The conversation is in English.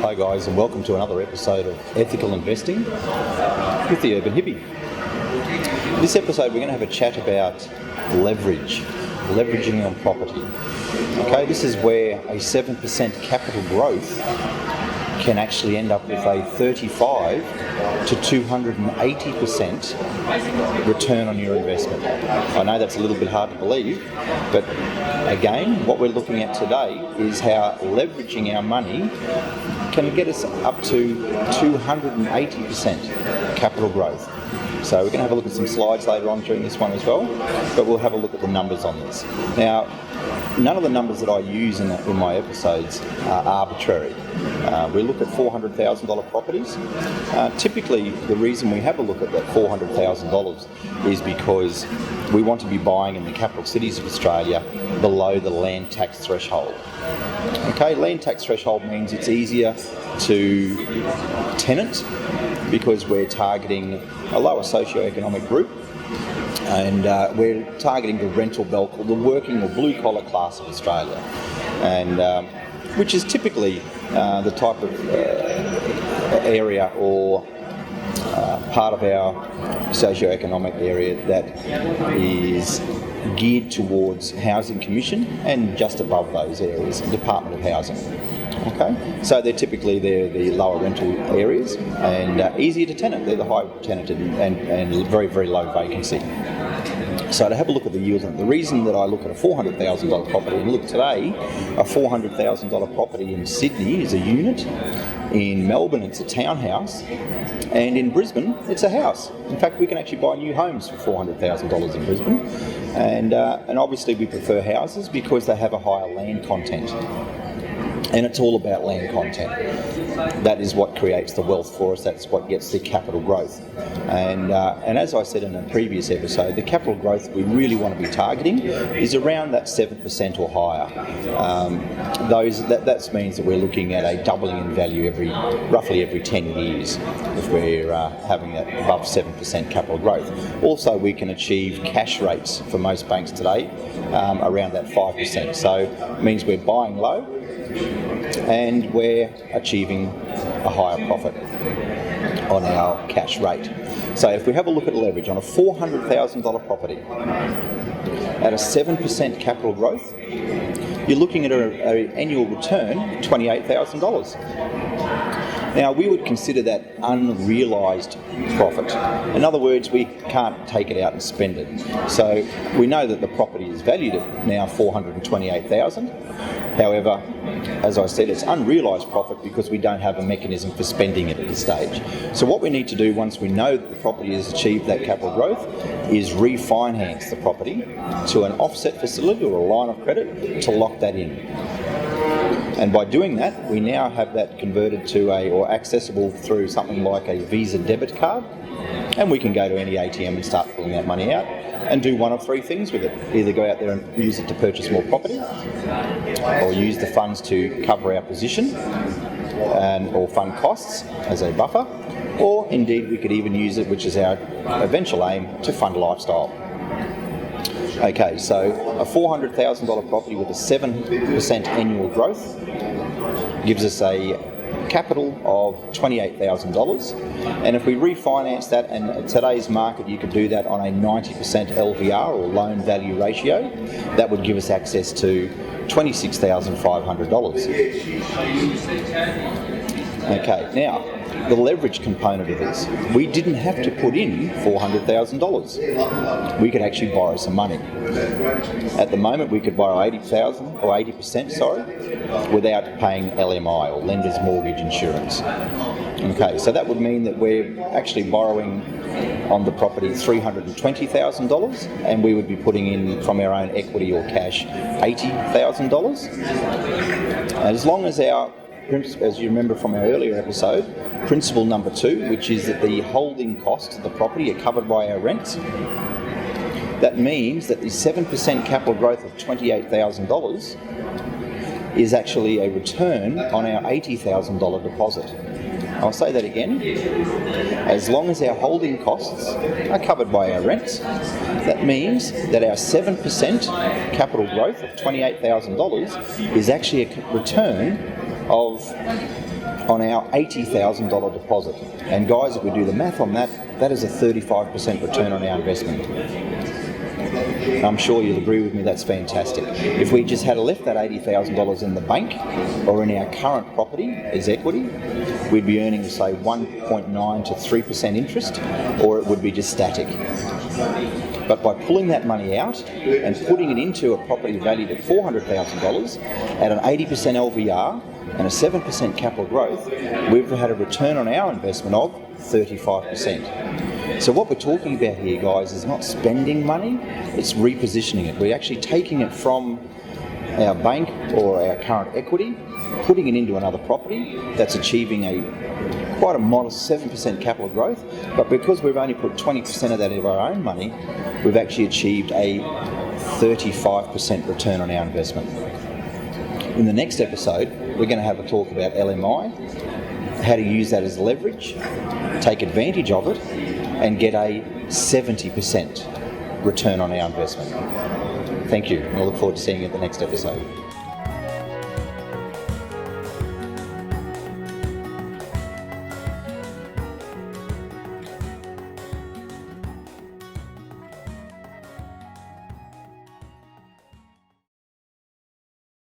Hi guys, and welcome to another episode of Ethical Investing with the Urban Hippie. In this episode we're going to have a chat about leveraging on property. Okay, this is where a 7% capital growth can actually end up with a 35 to 280% return on your investment. I know that's a little bit hard to believe, but again, what we're looking at today is how leveraging our money can get us up to 280% capital growth. So we're going to have a look at some slides later on during this one as well, but we'll have a look at the numbers on this. Now, none of the numbers that I use in my episodes are arbitrary. We look at $400,000 properties. Typically, the reason we have a look at that $400,000 is because we want to be buying in the capital cities of Australia below the land tax threshold. Okay, land tax threshold means it's easier to tenant because we're targeting a lower socioeconomic group, and we're targeting the rental bulk or the working or blue collar class of Australia, and which is typically the type of area or part of our socioeconomic area that is geared towards housing commission and just above those areas, Department of Housing. Okay, so they're the lower rental areas and easier to tenant. They're the high tenanted and very, very low vacancy. So to have a look at the yield, the reason that I look at a $400,000 property, and look today, a $400,000 property in Sydney is a unit, in Melbourne it's a townhouse, and in Brisbane it's a house. In fact, we can actually buy new homes for $400,000 in Brisbane, and obviously we prefer houses because they have a higher land content. And it's all about land content. That is what creates the wealth for us. That's what gets the capital growth. And as I said in a previous episode, the capital growth we really want to be targeting is around that 7% or higher. That means that we're looking at a doubling in value roughly every 10 years if we're having that above 7% capital growth. Also, we can achieve cash rates for most banks today around that 5%. So it means we're buying low, and we're achieving a higher profit on our cash rate. So if we have a look at leverage on a $400,000 property at a 7% capital growth, you're looking at an annual return of $28,000. Now, we would consider that unrealised profit. In other words, we can't take it out and spend it. So we know that the property is valued at now $428,000. However, as I said, it's unrealised profit because we don't have a mechanism for spending it at this stage. So what we need to do once we know that the property has achieved that capital growth is refinance the property to an offset facility or a line of credit to lock that in. And by doing that, we now have that converted to or accessible through something like a Visa debit card, and we can go to any ATM and start pulling that money out and do one of three things with it. Either go out there and use it to purchase more property, or use the funds to cover our position or fund costs as a buffer, or indeed we could even use it, which is our eventual aim, to fund lifestyle. Okay, so a $400,000 property with a 7% annual growth gives us a capital of $28,000, and if we refinance that, and in today's market you could do that on a 90% LVR or loan value ratio, that would give us access to $26,500. Okay, now the leverage component of this, we didn't have to put in $400,000. We could actually borrow some money. At the moment, we could borrow 80% without paying LMI or lender's mortgage insurance. Okay, so that would mean that we're actually borrowing on the property $320,000, and we would be putting in from our own equity or cash $80,000. As long as as you remember from our earlier episode, principle number 2, which is that the holding costs of the property are covered by our rents, that means that the 7% capital growth of $28,000 is actually a return on our $80,000 deposit. I'll say that again. As long as our holding costs are covered by our rents, that means that our 7% capital growth of $28,000 is actually a return of on our $80,000 deposit. And guys, if we do the math on that, that is a 35% return on our investment. I'm sure you'll agree with me, that's fantastic. If we just had left that $80,000 in the bank or in our current property as equity, we'd be earning, say, 1.9 to 3% interest, or it would be just static. But by pulling that money out and putting it into a property valued at $400,000 at an 80% LVR and a 7% capital growth, we've had a return on our investment of 35%. So what we're talking about here, guys, is not spending money, it's repositioning it. We're actually taking it from our bank or our current equity, putting it into another property that's achieving quite a modest 7% capital growth, but because we've only put 20% of that of our own money, we've actually achieved a 35% return on our investment. In the next episode, we're going to have a talk about LMI, how to use that as leverage, take advantage of it, and get a 70% return on our investment. Thank you, and I look forward to seeing you at the next episode.